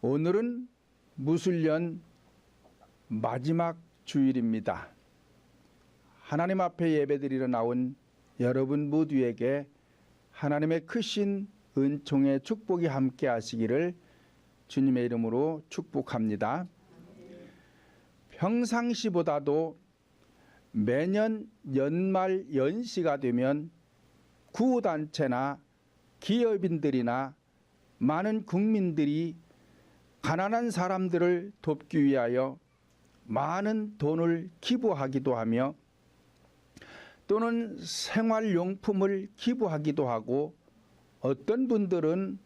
오늘은 무술년 마지막 주일입니다. 하나님 앞에 예배드리러 나온 여러분 모두에게 하나님의 크신 은총의 축복이 함께 하시기를 주님의 이름으로 축복합니다. 평상시보다도 매년 연말 연시가 되면 구호단체나 기업인들이나 많은 국민들이 가난한 사람들을 돕기 위하여 많은 돈을 기부하기도 하며 또는 생활용품을 기부하기도 하고 어떤 분들은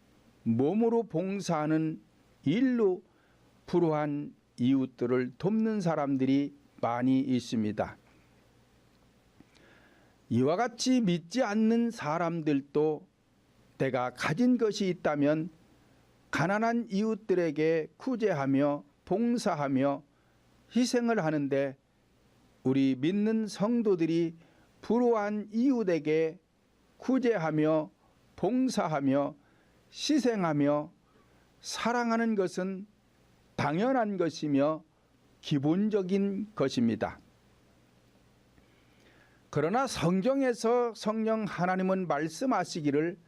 몸으로 봉사하는 일로 불우한 이웃들을 돕는 사람들이 많이 있습니다. 이와 같이 믿지 않는 사람들도 내가 가진 것이 있다면 가난한 이웃들에게 구제하며 봉사하며 희생을 하는데 우리 믿는 성도들이 불우한 이웃에게 구제하며 봉사하며 희생하며 사랑하는 것은 당연한 것이며 기본적인 것입니다. 그러나 성경에서 성령 하나님은 말씀하시기를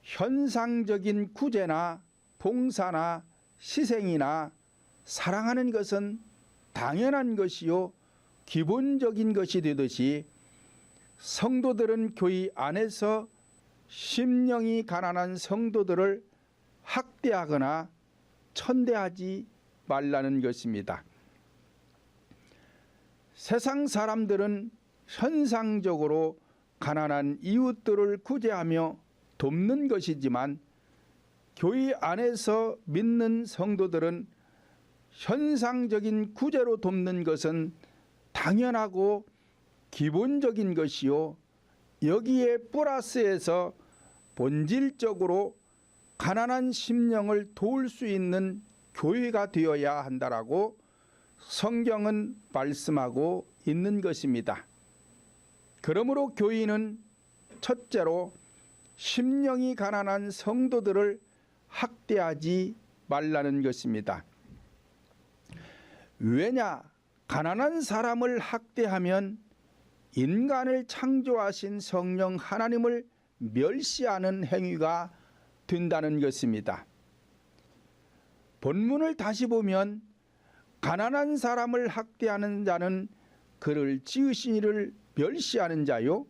현상적인 구제나 봉사나 희생이나 사랑하는 것은 당연한 것이요 기본적인 것이 되듯이 성도들은 교회 안에서 심령이 가난한 성도들을 학대하거나 천대하지 말라는 것입니다. 세상 사람들은 현상적으로 가난한 이웃들을 구제하며 돕는 것이지만 교회 안에서 믿는 성도들은 현상적인 구제로 돕는 것은 당연하고 기본적인 것이요 여기에 플러스해서 본질적으로 가난한 심령을 도울 수 있는 교회가 되어야 한다라고 성경은 말씀하고 있는 것입니다. 그러므로 교회는 첫째로 심령이 가난한 성도들을 학대하지 말라는 것입니다. 왜냐? 가난한 사람을 학대하면 인간을 창조하신 성령 하나님을 멸시하는 행위가 된다는 것입니다. 본문을 다시 보면 가난한 사람을 학대하는 자는 그를 지으신 이를 멸시하는 자요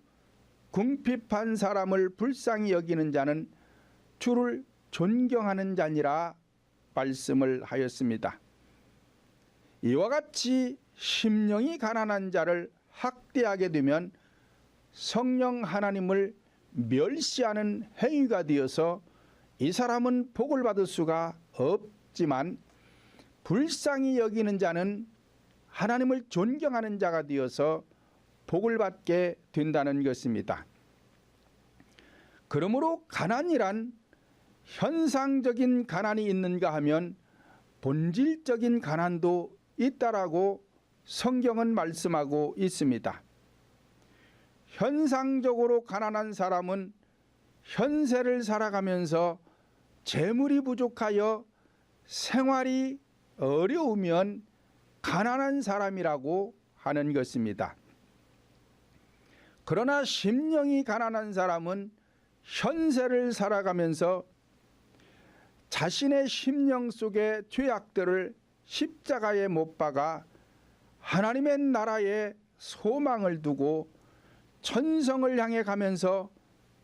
궁핍한 사람을 불쌍히 여기는 자는 주를 존경하는 자니라 말씀을 하였습니다. 이와 같이 심령이 가난한 자를 학대하게 되면 성령 하나님을 멸시하는 행위가 되어서 이 사람은 복을 받을 수가 없지만 불쌍히 여기는 자는 하나님을 존경하는 자가 되어서 복을 받게 된다는 것입니다. 그러므로 가난이란 현상적인 가난이 있는가 하면 본질적인 가난도 있다라고 성경은 말씀하고 있습니다. 현상적으로 가난한 사람은 현세를 살아가면서 재물이 부족하여 생활이 어려우면 가난한 사람이라고 하는 것입니다. 그러나 심령이 가난한 사람은 현세를 살아가면서 자신의 심령 속의 죄악들을 십자가에 못 박아 하나님의 나라에 소망을 두고 천성을 향해 가면서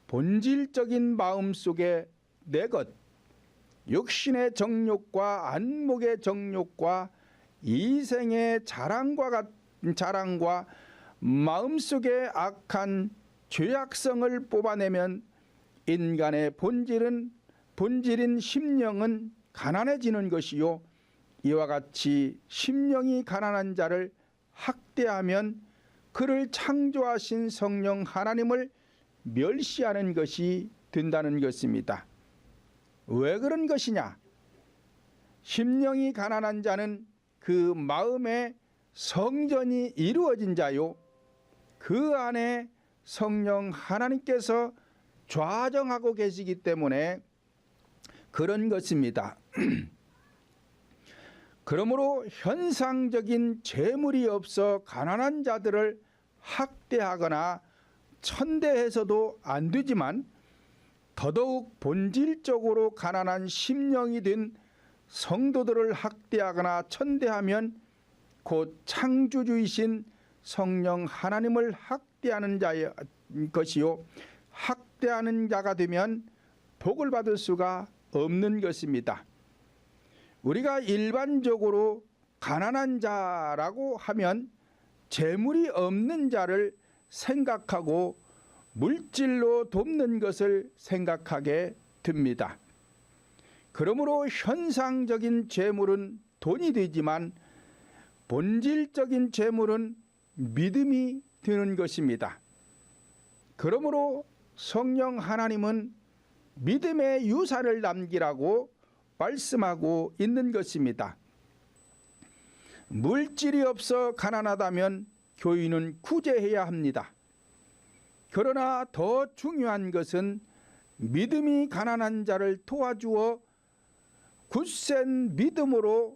본질적인 마음 속에 내 것, 육신의 정욕과 안목의 정욕과 이생의 자랑과 마음속의 악한 죄악성을 뽑아내면 인간의 본질인 심령은 가난해지는 것이요 이와 같이 심령이 가난한 자를 학대하면 그를 창조하신 성령 하나님을 멸시하는 것이 된다는 것입니다. 왜 그런 것이냐? 심령이 가난한 자는 그 마음에 성전이 이루어진 자요 그 안에 성령 하나님께서 좌정하고 계시기 때문에 그런 것입니다. 그러므로 현상적인 재물이 없어 가난한 자들을 학대하거나 천대해서도 안 되지만 더더욱 본질적으로 가난한 심령이 된 성도들을 학대하거나 천대하면 곧 창조주이신 성령 하나님을 학대하는 자의 것이요, 학대하는 자가 되면 복을 받을 수가 없는 것입니다. 우리가 일반적으로 가난한 자라고 하면 재물이 없는 자를 생각하고 물질로 돕는 것을 생각하게 됩니다. 그러므로 현상적인 재물은 돈이 되지만 본질적인 재물은 믿음이 되는 것입니다. 그러므로 성령 하나님은 믿음의 유산을 남기라고 말씀하고 있는 것입니다. 물질이 없어 가난하다면 교인은 구제해야 합니다. 그러나 더 중요한 것은 믿음이 가난한 자를 도와주어 굳센 믿음으로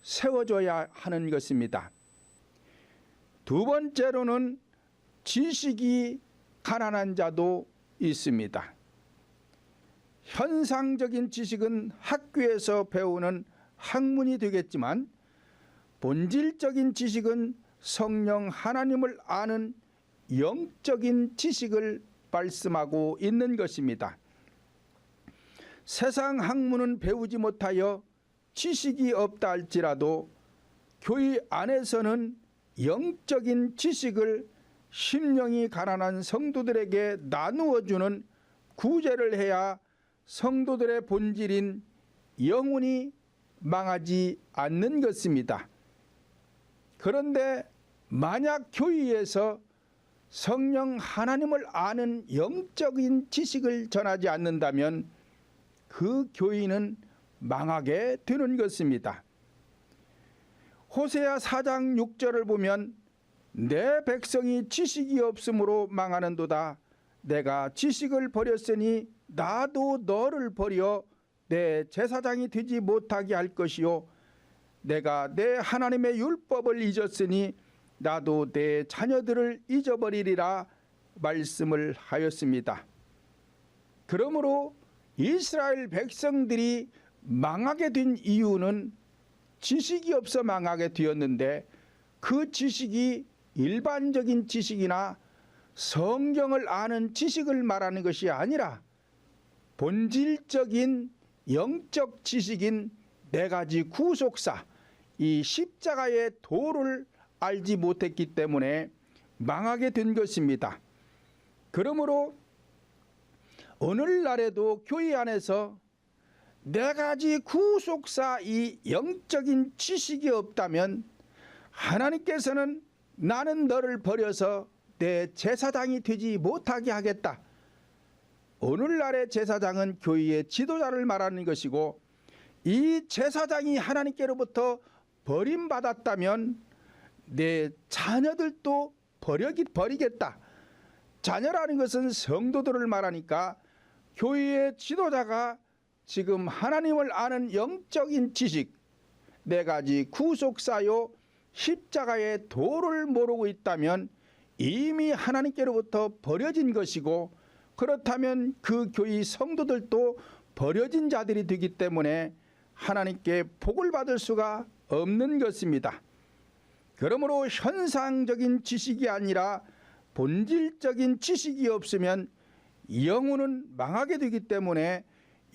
세워줘야 하는 것입니다. 두 번째로는 지식이 가난한 자도 있습니다. 현상적인 지식은 학교에서 배우는 학문이 되겠지만 본질적인 지식은 성령 하나님을 아는 영적인 지식을 말씀하고 있는 것입니다. 세상 학문은 배우지 못하여 지식이 없다 할지라도 교회 안에서는 영적인 지식을 심령이 가난한 성도들에게 나누어주는 구제를 해야 성도들의 본질인 영혼이 망하지 않는 것입니다. 그런데 만약 교회에서 성령 하나님을 아는 영적인 지식을 전하지 않는다면 그 교회는 망하게 되는 것입니다. 호세아 4장 6절을 보면 내 백성이 지식이 없으므로 망하는도다. 내가 지식을 버렸으니 나도 너를 버려 내 제사장이 되지 못하게 할 것이요, 내가 내 하나님의 율법을 잊었으니 나도 내 자녀들을 잊어버리리라 말씀을 하였습니다. 그러므로 이스라엘 백성들이 망하게 된 이유는 지식이 없어 망하게 되었는데, 그 지식이 일반적인 지식이나 성경을 아는 지식을 말하는 것이 아니라 본질적인 영적 지식인 네 가지 구속사, 이 십자가의 도를 알지 못했기 때문에 망하게 된 것입니다. 그러므로 오늘날에도 교회 안에서 네 가지 구속사, 이 영적인 지식이 없다면 하나님께서는 나는 너를 버려서 내 제사장이 되지 못하게 하겠다. 오늘날의 제사장은 교회의 지도자를 말하는 것이고, 이 제사장이 하나님께로부터 버림받았다면 내 자녀들도 버리겠다. 자녀라는 것은 성도들을 말하니까 교회의 지도자가 지금 하나님을 아는 영적인 지식, 네 가지 구속사요 십자가의 도를 모르고 있다면 이미 하나님께로부터 버려진 것이고, 그렇다면 그 교회 성도들도 버려진 자들이 되기 때문에 하나님께 복을 받을 수가 없는 것입니다. 그러므로 현상적인 지식이 아니라 본질적인 지식이 없으면 영혼은 망하게 되기 때문에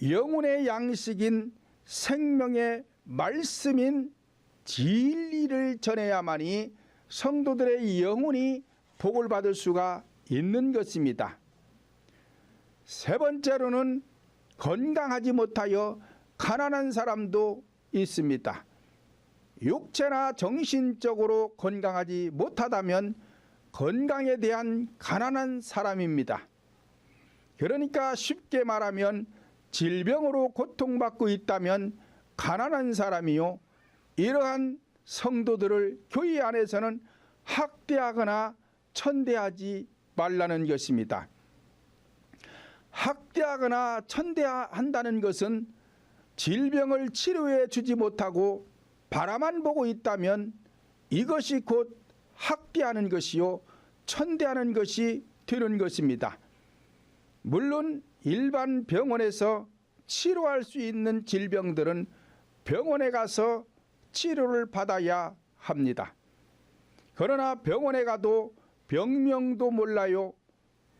영혼의 양식인 생명의 말씀인 진리를 전해야만이 성도들의 영혼이 복을 받을 수가 있는 것입니다. 세 번째로는 건강하지 못하여 가난한 사람도 있습니다. 육체나 정신적으로 건강하지 못하다면 건강에 대한 가난한 사람입니다. 그러니까 쉽게 말하면 질병으로 고통받고 있다면 가난한 사람이요, 이러한 성도들을 교회 안에서는 학대하거나 천대하지 말라는 것입니다. 학대하거나 천대한다는 것은 질병을 치료해 주지 못하고 바라만 보고 있다면 이것이 곧 학대하는 것이요 천대하는 것이 되는 것입니다. 물론 일반 병원에서 치료할 수 있는 질병들은 병원에 가서 치료를 받아야 합니다. 그러나 병원에 가도 병명도 몰라요.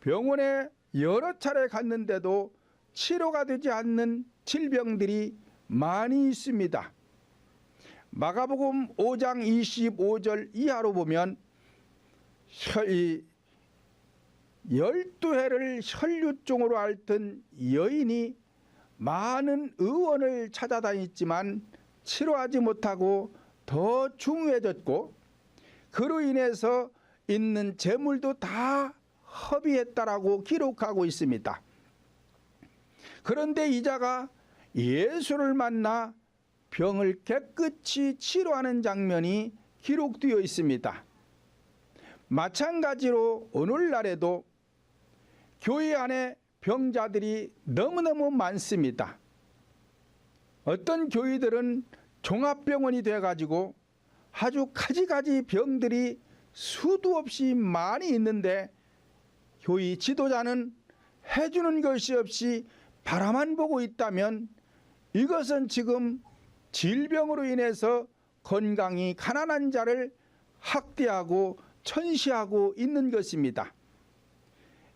병원에 여러 차례 갔는데도 치료가 되지 않는 질병들이 많이 있습니다. 마가복음 5장 25절 이하로 보면 12해를 혈류증으로 앓던 여인이 많은 의원을 찾아다녔지만 치료하지 못하고 더 중후해졌고 그로 인해서 있는 재물도 다 허비했다라고 기록하고 있습니다. 그런데 이자가 예수를 만나 병을 깨끗이 치료하는 장면이 기록되어 있습니다. 마찬가지로 오늘날에도 교회 안에 병자들이 너무너무 많습니다. 어떤 교회들은 종합병원이 돼가지고 아주 가지가지 병들이 수도 없이 많이 있는데 교회 지도자는 해주는 것이 없이 바라만 보고 있다면 이것은 지금 질병으로 인해서 건강이 가난한 자를 학대하고 천시하고 있는 것입니다.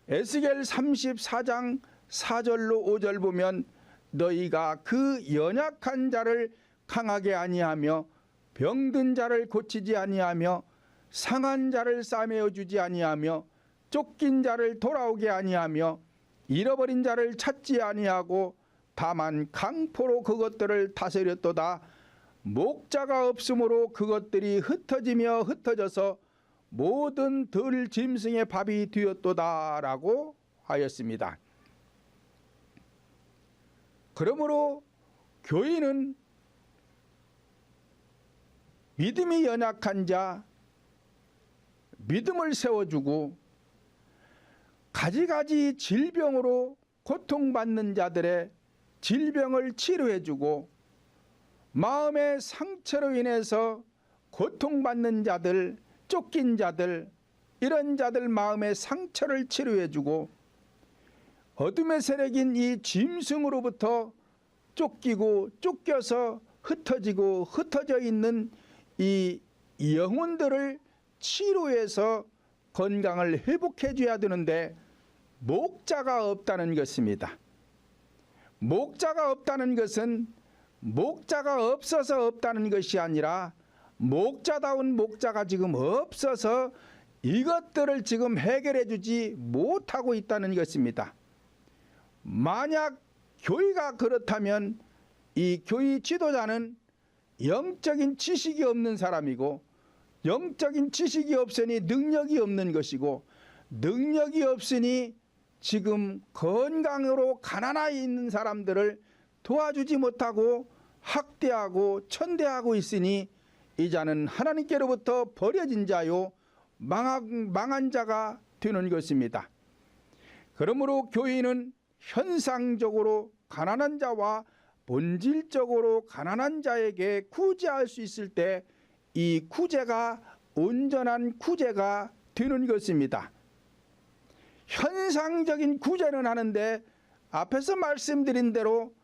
에스겔 34장 4절로 5절 보면 너희가 그 연약한 자를 강하게 아니하며 병든 자를 고치지 아니하며 상한 자를 싸매어 주지 아니하며 쫓긴 자를 돌아오게 아니하며 잃어버린 자를 찾지 아니하고 다만 강포로 그것들을 다스렸도다. 목자가 없으므로 그것들이 흩어지며 흩어져서 모든 들 짐승의 밥이 되었도다 라고 하였습니다. 그러므로 교인은 믿음이 연약한 자 믿음을 세워주고 가지가지 질병으로 고통받는 자들의 질병을 치료해주고 마음의 상처로 인해서 고통받는 자들, 쫓긴 자들, 이런 자들 마음의 상처를 치료해주고 어둠의 세력인 이 짐승으로부터 쫓기고 쫓겨서 흩어지고 흩어져 있는 이 영혼들을 치료해서 건강을 회복해 줘야 되는데 목자가 없다는 것입니다. 목자가 없다는 것은 목자가 없어서 없다는 것이 아니라 목자다운 목자가 지금 없어서 이것들을 지금 해결해 주지 못하고 있다는 것입니다. 만약 교회가 그렇다면 이 교회 지도자는 영적인 지식이 없는 사람이고 영적인 지식이 없으니 능력이 없는 것이고 능력이 없으니 지금 건강으로 가난하게 있는 사람들을 도와주지 못하고 학대하고 천대하고 있으니 이 자는 하나님께로부터 버려진 자요 망한 자가 되는 것입니다. 그러므로 교회는 현상적으로 가난한 자와 본질적으로 가난한 자에게 구제할 수 있을 때 이 구제가 온전한 구제가 되는 것입니다. 현상적인 구제는 하는데 앞에서 말씀드린 대로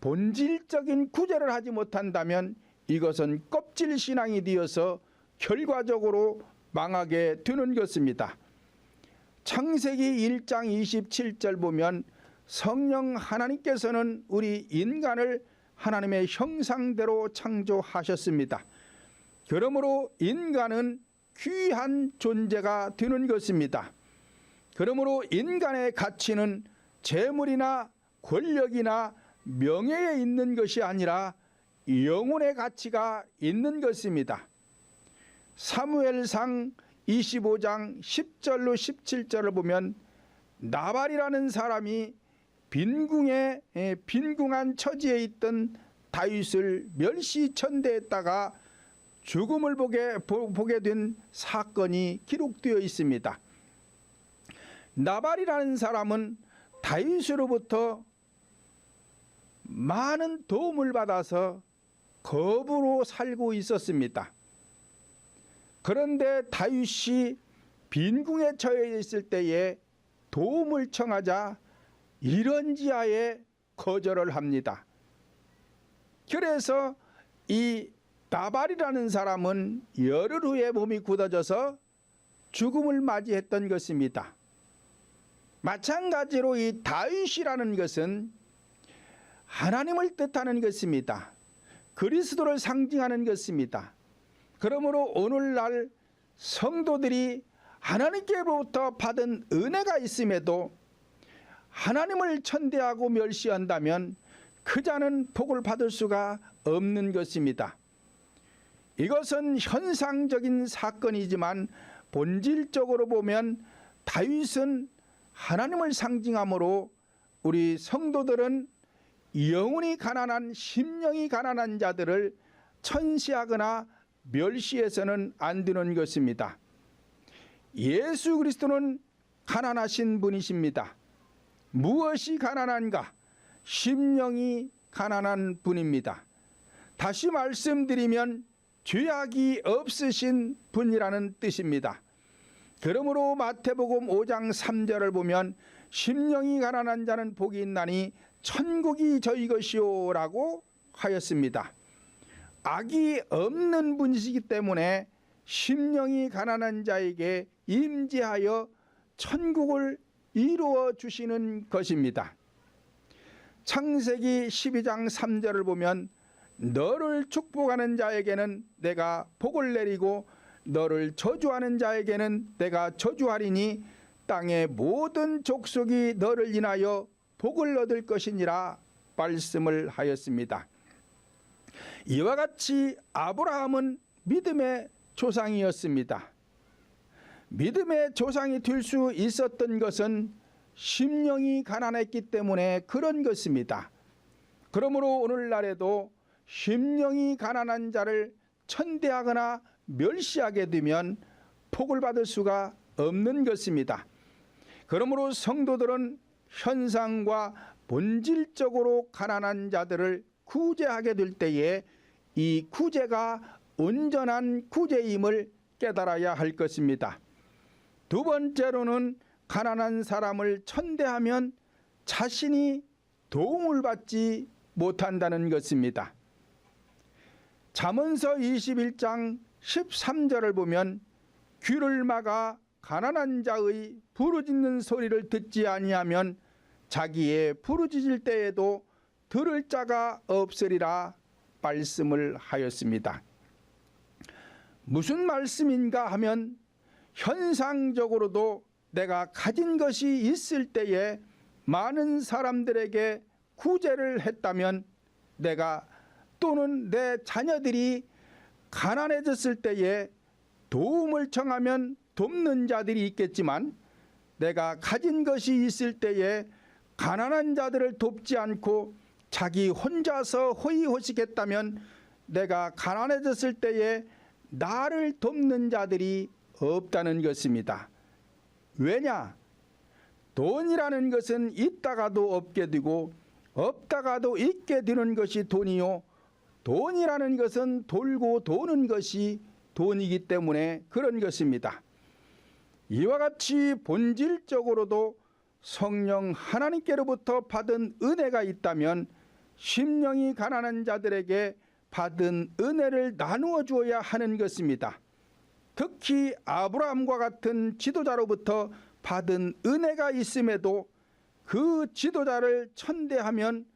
본질적인 구제를 하지 못한다면 이것은 껍질 신앙이 되어서 결과적으로 망하게 되는 것입니다. 창세기 1장 27절 보면 성령 하나님께서는 우리 인간을 하나님의 형상대로 창조하셨습니다. 그러므로 인간은 귀한 존재가 되는 것입니다. 그러므로 인간의 가치는 재물이나 권력이나 명예에 있는 것이 아니라 영혼의 가치가 있는 것입니다. 사무엘상 25장 10절로 17절을 보면 나발이라는 사람이 빈궁한 처지에 있던 다윗을 멸시천대했다가 죽음을 보게 된 사건이 기록되어 있습니다. 나발이라는 사람은 다윗으로부터 많은 도움을 받아서 거부로 살고 있었습니다. 그런데 다윗이 빈궁에 처해 있을 때에 도움을 청하자 이런지하에 거절을 합니다. 그래서 이 나발이라는 사람은 열흘 후에 몸이 굳어져서 죽음을 맞이했던 것입니다. 마찬가지로 이 다윗이라는 것은 하나님을 뜻하는 것입니다. 그리스도를 상징하는 것입니다. 그러므로 오늘날 성도들이 하나님께로부터 받은 은혜가 있음에도 하나님을 천대하고 멸시한다면 그 자는 복을 받을 수가 없는 것입니다. 이것은 현상적인 사건이지만 본질적으로 보면 다윗은 하나님을 상징하므로 우리 성도들은 영혼이 가난한 심령이 가난한 자들을 천시하거나 멸시해서는 안 되는 것입니다. 예수 그리스도는 가난하신 분이십니다. 무엇이 가난한가? 심령이 가난한 분입니다. 다시 말씀드리면 죄악이 없으신 분이라는 뜻입니다. 그러므로 마태복음 5장 3절을 보면 심령이 가난한 자는 복이 있나니 천국이 저희 것이요 라고 하였습니다. 악이 없는 분이시기 때문에 심령이 가난한 자에게 임재하여 천국을 이루어 주시는 것입니다. 창세기 12장 3절을 보면 너를 축복하는 자에게는 내가 복을 내리고 너를 저주하는 자에게는 내가 저주하리니 땅의 모든 족속이 너를 인하여 복을 얻을 것이니라 말씀을 하였습니다. 이와 같이 아브라함은 믿음의 조상이었습니다. 믿음의 조상이 될 수 있었던 것은 심령이 가난했기 때문에 그런 것입니다. 그러므로 오늘날에도 심령이 가난한 자를 천대하거나 멸시하게 되면 복을 받을 수가 없는 것입니다. 그러므로 성도들은 현상과 본질적으로 가난한 자들을 구제하게 될 때에 이 구제가 온전한 구제임을 깨달아야 할 것입니다. 두 번째로는 가난한 사람을 천대하면 자신이 도움을 받지 못한다는 것입니다. 잠언서 21장 13절을 보면 귀를 막아 가난한 자의 부르짖는 소리를 듣지 아니하면 자기의 부르짖을 때에도 들을 자가 없으리라 말씀을 하였습니다. 무슨 말씀인가 하면 현상적으로도 내가 가진 것이 있을 때에 많은 사람들에게 구제를 했다면 내가 또는 내 자녀들이 가난해졌을 때에 도움을 청하면 돕는 자들이 있겠지만 내가 가진 것이 있을 때에 가난한 자들을 돕지 않고 자기 혼자서 호의호식했다면 내가 가난해졌을 때에 나를 돕는 자들이 없다는 것입니다. 왜냐? 돈이라는 것은 있다가도 없게 되고 없다가도 있게 되는 것이 돈이요, 돈이라는 것은 돌고 도는 것이 돈이기 때문에 그런 것입니다. 이와 같이 본질적으로도 성령 하나님께로부터 받은 은혜가 있다면 심령이 가난한 자들에게 받은 은혜를 나누어 주어야 하는 것입니다. 특히 아브라함과 같은 지도자로부터 받은 은혜가 있음에도 그 지도자를 천대하면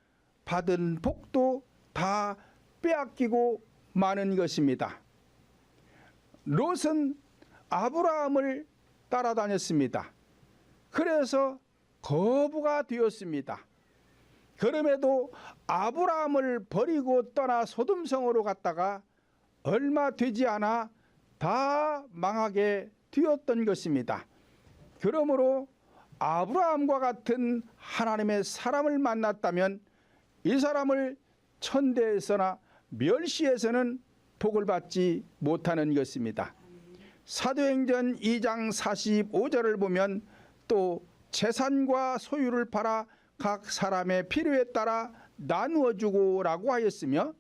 받은 복도 다 빼앗기고 마는 것입니다. 롯은 아브라함을 따라다녔습니다. 그래서 거부가 되었습니다. 그럼에도 아브라함을 버리고 떠나 소돔성으로 갔다가 얼마 되지 않아 다 망하게 되었던 것입니다. 그러므로 아브라함과 같은 하나님의 사람을 만났다면 이 사람을 천대해서나 멸시해서는 복을 받지 못하는 것입니다. 사도행전 2장 45절을 보면 또 재산과 소유를 팔아 각 사람의 필요에 따라 나누어 주고라고 하였으며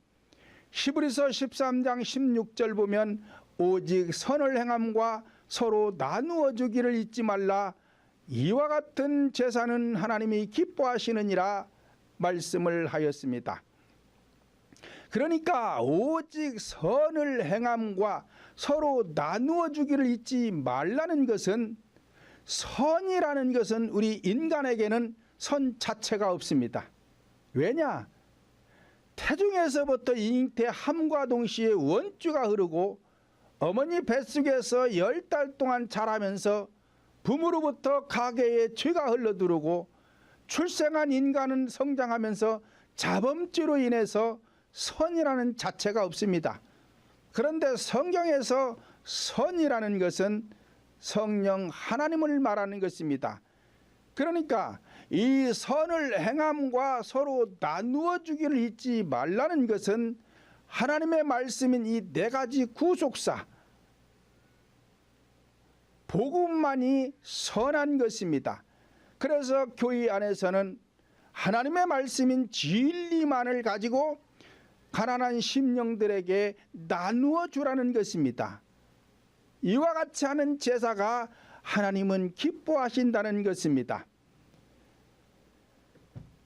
히브리서 13장 16절 보면 오직 선을 행함과 서로 나누어 주기를 잊지 말라. 이와 같은 제사는 하나님이 기뻐하시느니라 말씀을 하였습니다. 그러니까 오직 선을 행함과 서로 나누어 주기를 잊지 말라는 것은, 선이라는 것은 우리 인간에게는 선 자체가 없습니다. 왜냐? 태중에서부터 잉태 함과 동시에 원주가 흐르고 어머니 뱃속에서 10달 동안 자라면서 부모로부터 가계에 죄가 흘러들어오고 출생한 인간은 성장하면서 자범죄로 인해서 선이라는 자체가 없습니다. 그런데 성경에서 선이라는 것은 성령 하나님을 말하는 것입니다. 그러니까 이 선을 행함과 서로 나누어 주기를 잊지 말라는 것은 하나님의 말씀인 이 네 가지 구속사, 복음만이 선한 것입니다. 그래서 교회 안에서는 하나님의 말씀인 진리만을 가지고 가난한 심령들에게 나누어 주라는 것입니다. 이와 같이 하는 제사가 하나님은 기뻐하신다는 것입니다.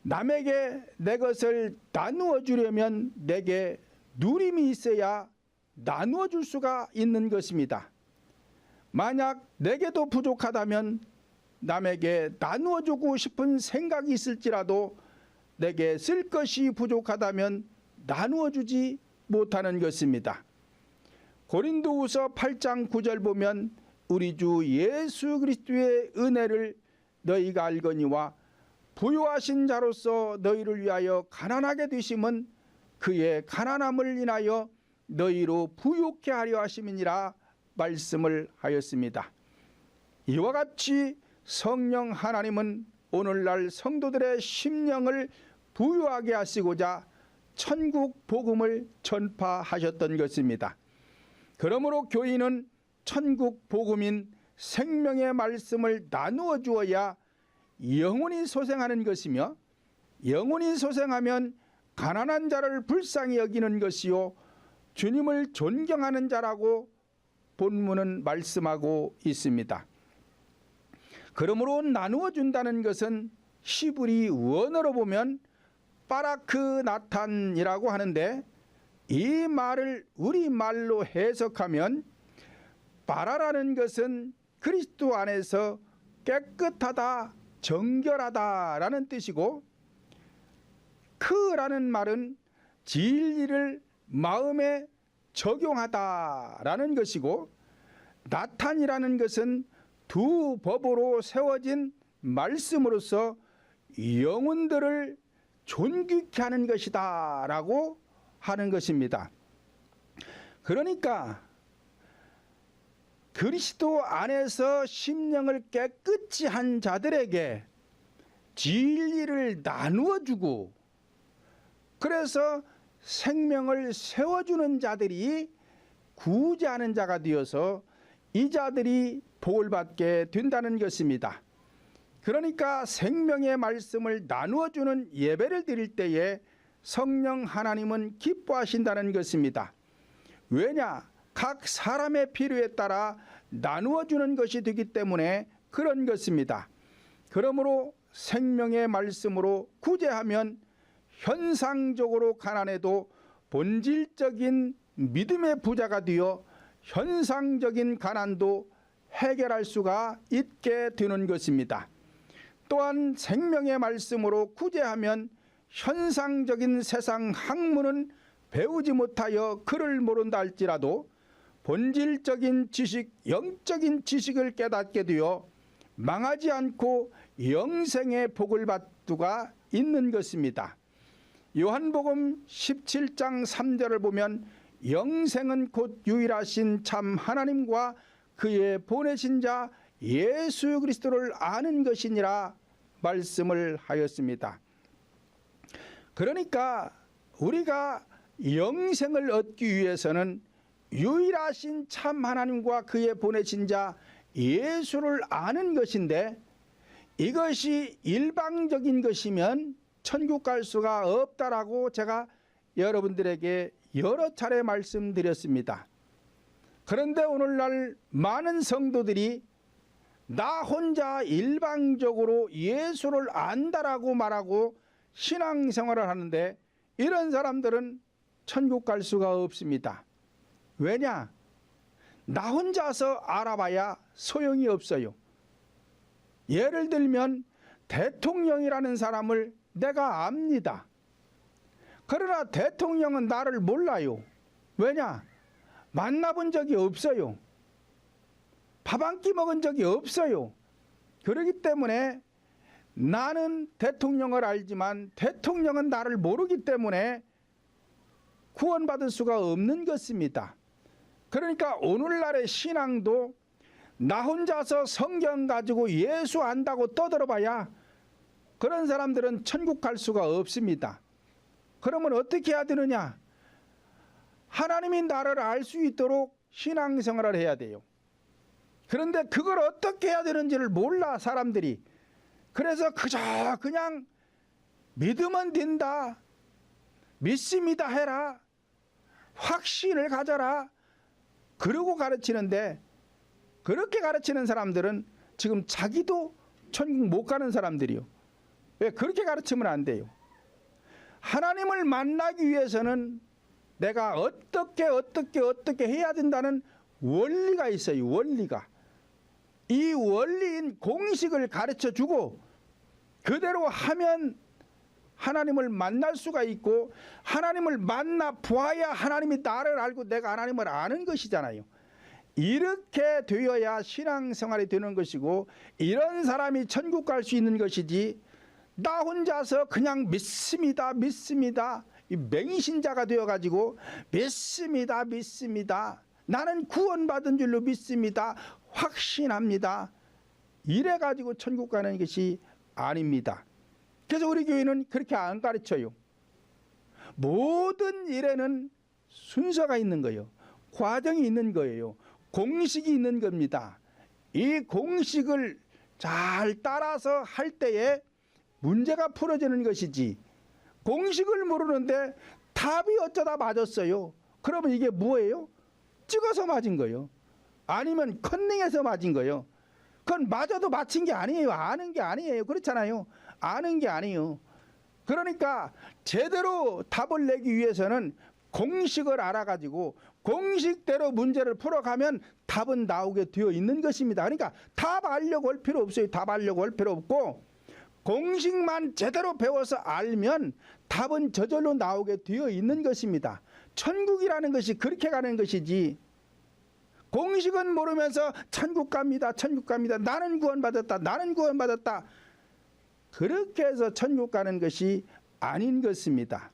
남에게 내 것을 나누어 주려면 내게 누림이 있어야 나누어 줄 수가 있는 것입니다. 만약 내게도 부족하다면 남에게 나누어 주고 싶은 생각이 있을지라도 내게 쓸 것이 부족하다면 나누어 주지 못하는 것입니다. 고린도후서 8장 9절 보면 우리 주 예수 그리스도의 은혜를 너희가 알거니와 부유하신 자로서 너희를 위하여 가난하게 되심은 그의 가난함을 인하여 너희로 부유케 하려 하심이니라 말씀을 하였습니다. 이와 같이 성령 하나님은 오늘날 성도들의 심령을 부유하게 하시고자 천국 복음을 전파하셨던 것입니다. 그러므로 교인은 천국 복음인 생명의 말씀을 나누어 주어야 영원히 소생하는 것이며, 영원히 소생하면 가난한 자를 불쌍히 여기는 것이요 주님을 존경하는 자라고 본문은 말씀하고 있습니다. 그러므로 나누어 준다는 것은 히브리 원어로 보면 파라크 나탄이라고 하는데, 이 말을 우리말로 해석하면 바라라는 것은 그리스도 안에서 깨끗하다, 정결하다라는 뜻이고, 크라는 말은 진리를 마음에 적용하다라는 것이고, 나탄이라는 것은 두 법으로 세워진 말씀으로서 영혼들을 존귀케 하는 것이다 라고 하는 것입니다. 그러니까 그리스도 안에서 심령을 깨끗이 한 자들에게 진리를 나누어 주고, 그래서 생명을 세워주는 자들이 구제하는 자가 되어서 이 자들이 복을 받게 된다는 것입니다. 그러니까 생명의 말씀을 나누어 주는 예배를 드릴 때에 성령 하나님은 기뻐하신다는 것입니다. 왜냐? 각 사람의 필요에 따라 나누어 주는 것이 되기 때문에 그런 것입니다. 그러므로 생명의 말씀으로 구제하면 현상적으로 가난해도 본질적인 믿음의 부자가 되어 현상적인 가난도 해결할 수가 있게 되는 것입니다. 또한 생명의 말씀으로 구제하면 현상적인 세상 학문은 배우지 못하여 글을 모른다 할지라도 본질적인 지식, 영적인 지식을 깨닫게 되어 망하지 않고 영생의 복을 받두가 있는 것입니다. 요한복음 17장 3절을 보면 영생은 곧 유일하신 참 하나님과 그의 보내신 자 예수 그리스도를 아는 것이니라 말씀을 하였습니다. 그러니까 우리가 영생을 얻기 위해서는 유일하신 참 하나님과 그의 보내신 자 예수를 아는 것인데, 이것이 일방적인 것이면 천국 갈 수가 없다라고 제가 여러분들에게 여러 차례 말씀드렸습니다. 그런데 오늘날 많은 성도들이 나 혼자 일방적으로 예수를 안다라고 말하고 신앙생활을 하는데, 이런 사람들은 천국 갈 수가 없습니다. 왜냐? 나 혼자서 알아봐야 소용이 없어요. 예를 들면 대통령이라는 사람을 내가 압니다. 그러나 대통령은 나를 몰라요. 왜냐? 만나본 적이 없어요. 밥 한 끼 먹은 적이 없어요. 그렇기 때문에 나는 대통령을 알지만 대통령은 나를 모르기 때문에 구원받을 수가 없는 것입니다. 그러니까 오늘날의 신앙도 나 혼자서 성경 가지고 예수 안다고 떠들어봐야 그런 사람들은 천국 갈 수가 없습니다. 그러면 어떻게 해야 되느냐? 하나님이 나를 알 수 있도록 신앙생활을 해야 돼요. 그런데 그걸 어떻게 해야 되는지를 몰라, 사람들이. 그래서 그저 그냥 믿으면 된다, 믿습니다 해라, 확신을 가져라, 그러고 가르치는데, 그렇게 가르치는 사람들은 지금 자기도 천국 못 가는 사람들이요. 왜? 그렇게 가르치면 안 돼요. 하나님을 만나기 위해서는 내가 어떻게 해야 된다는 원리가 있어요. 원리가. 이 원리인 공식을 가르쳐주고 그대로 하면 하나님을 만날 수가 있고, 하나님을 만나 보아야 하나님이 나를 알고 내가 하나님을 아는 것이잖아요. 이렇게 되어야 신앙생활이 되는 것이고, 이런 사람이 천국 갈 수 있는 것이지, 나 혼자서 그냥 믿습니다 이 맹신자가 되어가지고 믿습니다, 나는 구원받은 줄로 믿습니다, 확신합니다, 이래가지고 천국 가는 것이 아닙니다. 그래서 우리 교회는 그렇게 안 가르쳐요. 모든 일에는 순서가 있는 거예요. 과정이 있는 거예요. 공식이 있는 겁니다. 이 공식을 잘 따라서 할 때에 문제가 풀어지는 것이지, 공식을 모르는데 답이 어쩌다 맞았어요. 그러면 이게 뭐예요? 찍어서 맞은 거예요. 아니면 컨닝해서 맞은 거예요. 그건 맞아도 맞힌 게 아니에요. 아는 게 아니에요. 그렇잖아요. 아는 게 아니에요. 그러니까 제대로 답을 내기 위해서는 공식을 알아가지고 공식대로 문제를 풀어가면 답은 나오게 되어 있는 것입니다. 그러니까 답 알려고 할 필요 없어요. 답 알려고 할 필요 없고, 공식만 제대로 배워서 알면 답은 저절로 나오게 되어 있는 것입니다. 천국이라는 것이 그렇게 가는 것이지, 공식은 모르면서 천국 갑니다, 나는 구원받았다, 그렇게 해서 천국 가는 것이 아닌 것입니다.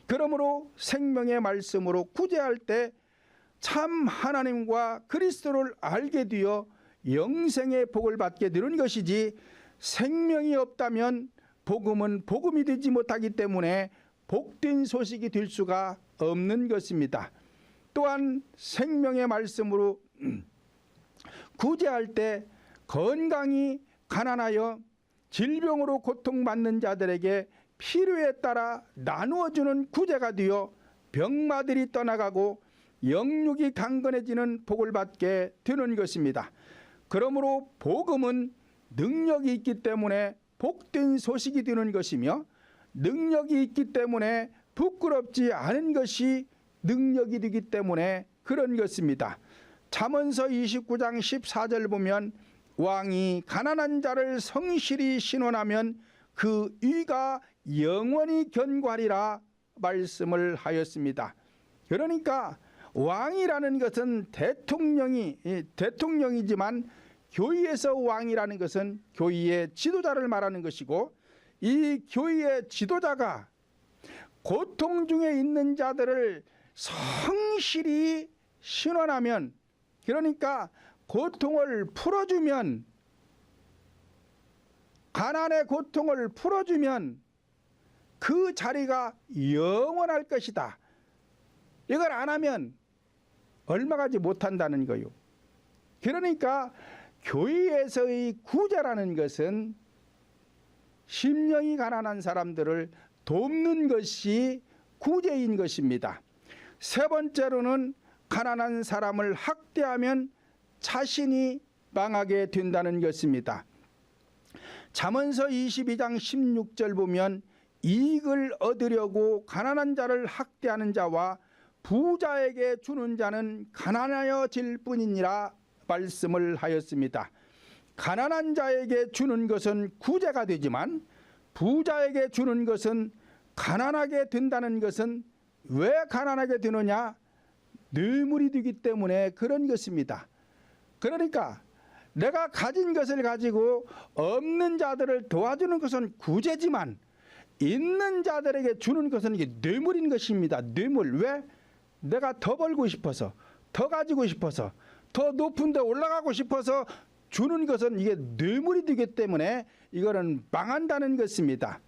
그러므로 생명의 말씀으로 구제할 때 참 하나님과 그리스도를 알게 되어 영생의 복을 받게 되는 것이지, 생명이 없다면 복음은 복음이 되지 못하기 때문에 복된 소식이 될 수가 없는 것입니다. 또한 생명의 말씀으로 구제할 때 건강이 가난하여 질병으로 고통받는 자들에게 필요에 따라 나누어주는 구제가 되어 병마들이 떠나가고 영육이 강건해지는 복을 받게 되는 것입니다. 그러므로 복음은 능력이 있기 때문에 복된 소식이 되는 것이며, 능력이 있기 때문에 부끄럽지 않은 것이 능력이 되기 때문에 그런 것입니다. 잠언서 29장 14절 보면, 왕이 가난한 자를 성실히 신원하면 그 의가 영원히 견고하리라 말씀을 하였습니다. 그러니까 왕이라는 것은 대통령이지만 교회에서 왕이라는 것은 교회의 지도자를 말하는 것이고, 이 교회의 지도자가 고통 중에 있는 자들을 성실히 신원하면, 그러니까 고통을 풀어주면, 가난의 고통을 풀어주면 그 자리가 영원할 것이다. 이걸 안 하면 얼마 가지 못한다는 거요. 그러니까 교회에서의 구제라는 것은 심령이 가난한 사람들을 돕는 것이 구제인 것입니다. 세 번째로는 가난한 사람을 학대하면 자신이 망하게 된다는 것입니다. 잠언서 22장 16절 보면 이익을 얻으려고 가난한 자를 학대하는 자와 부자에게 주는 자는 가난하여질 뿐이니라 말씀을 하였습니다. 가난한 자에게 주는 것은 구제가 되지만 부자에게 주는 것은 가난하게 된다는 것은 왜 가난하게 되느냐? 뇌물이 되기 때문에 그런 것입니다. 그러니까 내가 가진 것을 가지고 없는 자들을 도와주는 것은 구제지만 있는 자들에게 주는 것은 이게 뇌물인 것입니다. 뇌물. 왜? 내가 더 벌고 싶어서, 더 가지고 싶어서, 더 높은 데 올라가고 싶어서 주는 것은 이게 뇌물이 되기 때문에 이거는 망한다는 것입니다.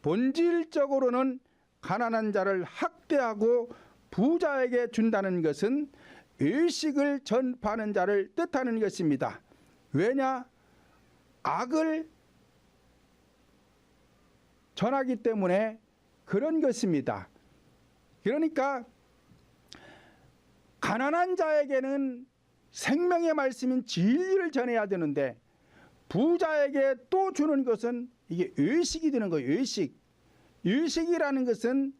본질적으로는 가난한 자를 학대하고 부자에게 준다는 것은 의식을 전파하는 자를 뜻하는 것입니다. 왜냐? 악을 전하기 때문에 그런 것입니다. 그러니까 가난한 자에게는 생명의 말씀인 진리를 전해야 되는데 부자에게 또 주는 것은 이게 의식이 되는 거예요. 의식. 의식이라는 것은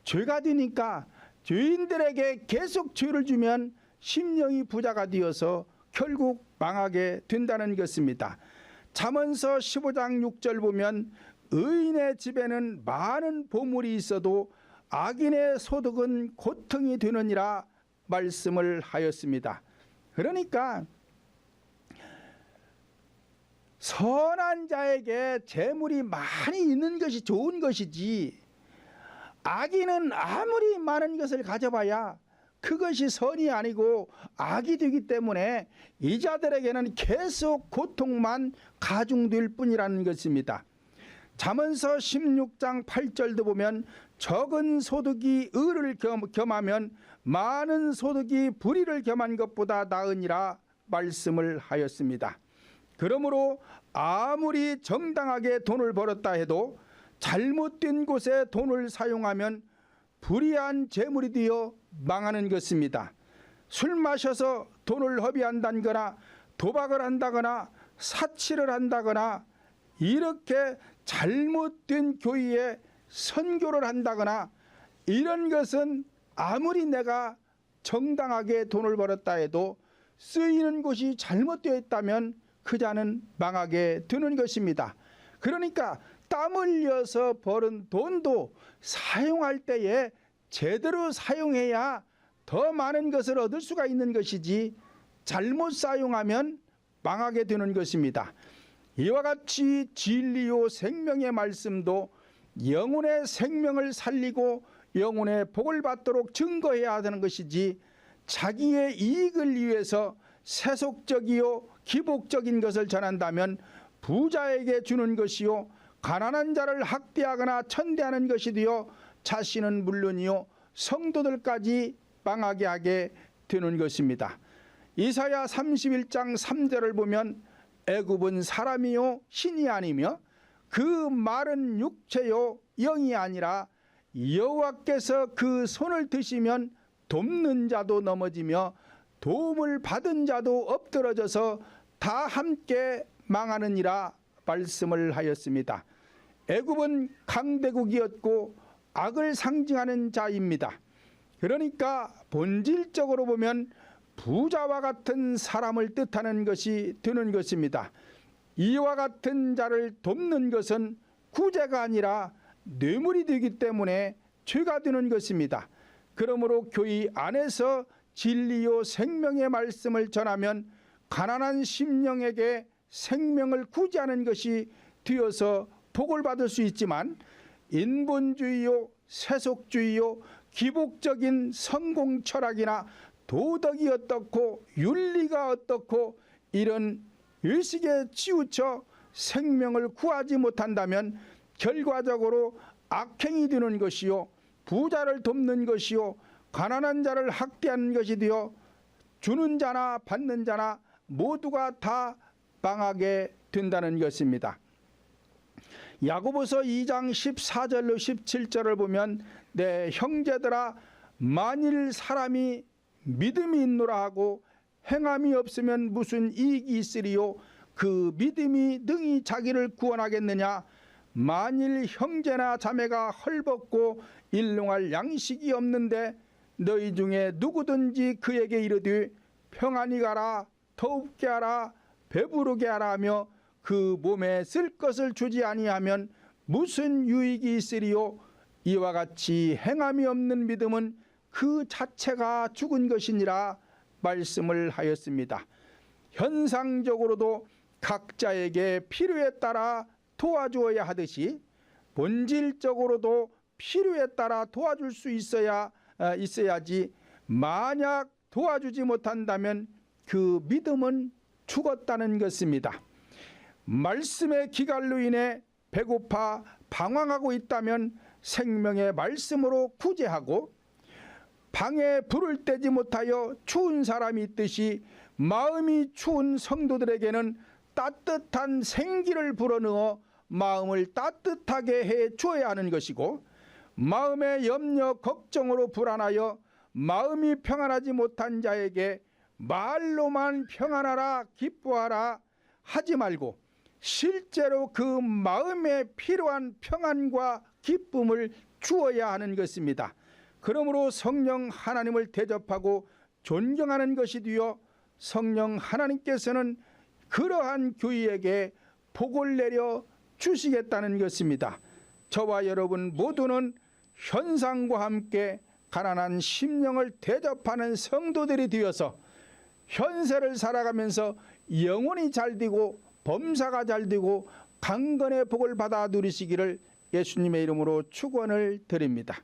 죄가 되니까 죄인들에게 계속 죄를 주면 심령이 부자가 되어서 결국 망하게 된다는 것입니다. 잠언서 15장 6절 보면 의인의 집에는 많은 보물이 있어도 악인의 소득은 고통이 되느니라 말씀을 하였습니다. 그러니까 선한 자에게 재물이 많이 있는 것이 좋은 것이지 악인은 아무리 많은 것을 가져봐야 그것이 선이 아니고 악이 되기 때문에 이 자들에게는 계속 고통만 가중될 뿐이라는 것입니다. 잠언서 16장 8절도 보면 적은 소득이 의를 겸하면 많은 소득이 불의를 겸한 것보다 나으니라 말씀을 하였습니다. 그러므로 아무리 정당하게 돈을 벌었다 해도 잘못된 곳에 돈을 사용하면 불의한 재물이 되어 망하는 것입니다. 술 마셔서 돈을 허비한다거나 도박을 한다거나 사치를 한다거나 이렇게 잘못된 교회에 선교를 한다거나 이런 것은 아무리 내가 정당하게 돈을 벌었다 해도 쓰이는 곳이 잘못되어 있다면 그 자는 망하게 되는 것입니다. 그러니까 땀 흘려서 벌은 돈도 사용할 때에 제대로 사용해야 더 많은 것을 얻을 수가 있는 것이지 잘못 사용하면 망하게 되는 것입니다. 이와 같이 진리요 생명의 말씀도 영혼의 생명을 살리고 영혼의 복을 받도록 증거해야 하는 것이지 자기의 이익을 위해서 세속적이요 기복적인 것을 전한다면 부자에게 주는 것이요 가난한 자를 학대하거나 천대하는 것이 되어 자신은 물론이요 성도들까지 망하게 하게 되는 것입니다. 이사야 31장 3절을 보면 애굽은 사람이요 신이 아니며 그 말은 육체요 영이 아니라 여호와께서 그 손을 드시면 돕는 자도 넘어지며 도움을 받은 자도 엎드러져서 다 함께 망하느니라 말씀을 하였습니다. 애굽은 강대국이었고 악을 상징하는 자입니다. 그러니까 본질적으로 보면 부자와 같은 사람을 뜻하는 것이 되는 것입니다. 이와 같은 자를 돕는 것은 구제가 아니라 뇌물이 되기 때문에 죄가 되는 것입니다. 그러므로 교회 안에서 진리요 생명의 말씀을 전하면 가난한 심령에게 생명을 구제하는 것이 되어서 복을 받을 수 있지만 인본주의요 세속주의요 기복적인 성공 철학이나 도덕이 어떻고 윤리가 어떻고 이런 의식에 치우쳐 생명을 구하지 못한다면 결과적으로 악행이 되는 것이요 부자를 돕는 것이요 가난한 자를 학대하는 것이 되어 주는 자나 받는 자나 모두가 다 망하게 된다는 것입니다. 야고보서 2장 14절로 17절을 보면 내 형제들아 만일 사람이 믿음이 있노라 하고 행함이 없으면 무슨 이익이 있으리요. 그 믿음이 능히 자기를 구원하겠느냐. 만일 형제나 자매가 헐벗고 일용할 양식이 없는데 너희 중에 누구든지 그에게 이르되 평안히 가라, 더웁게 하라, 배부르게 하라 하며 그 몸에 쓸 것을 주지 아니하면 무슨 유익이 있으리요. 이와 같이 행함이 없는 믿음은 그 자체가 죽은 것이니라 말씀을 하였습니다. 현상적으로도 각자에게 필요에 따라 도와주어야 하듯이 본질적으로도 필요에 따라 도와줄 수 있어야지 만약 도와주지 못한다면 그 믿음은 죽었다는 것입니다. 말씀의 기갈로 인해 배고파 방황하고 있다면 생명의 말씀으로 구제하고, 방에 불을 떼지 못하여 추운 사람이 있듯이 마음이 추운 성도들에게는 따뜻한 생기를 불어넣어 마음을 따뜻하게 해 주어야 하는 것이고, 마음의 염려 걱정으로 불안하여 마음이 평안하지 못한 자에게 말로만 평안하라 기뻐하라 하지 말고 실제로 그 마음에 필요한 평안과 기쁨을 주어야 하는 것입니다. 그러므로 성령 하나님을 대접하고 존경하는 것이 되어 성령 하나님께서는 그러한 교회에게 복을 내려 주시겠다는 것입니다. 저와 여러분 모두는 현상과 함께 가난한 심령을 대접하는 성도들이 되어서 현세를 살아가면서 영혼이 잘되고 범사가 잘되고 강건의 복을 받아 누리시기를 예수님의 이름으로 축원을 드립니다.